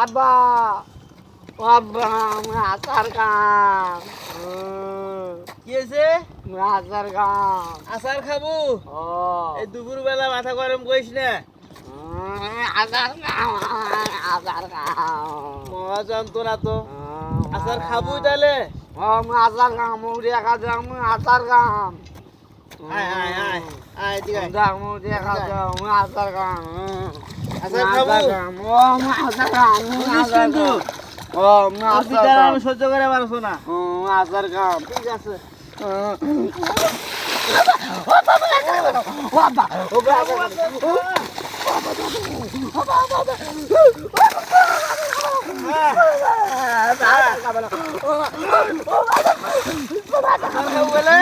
আব্বা আব্বা আচার কাম কি হয়েছে? আচার কাম আচার খাবো? ও এই দুপুর বেলা মাথা গরম করিস না। আচার কাম আচার কাম মহা যন্ত্রণা তো। আচার খাবো তাহলে? আচার কাম উড়িয়া খাম আচার কাম আয় আয় আয় আয় ঠিক আছে। উড়িয়া খাম আচার কাম আচার খাবো? ও আচার কাম বুঝিস কিন্তু ও তোর আচার পিতারা কাম আমি সহ্য করে পারছো না। আচার কাম ঠিক আছে। আচার খাবো বলে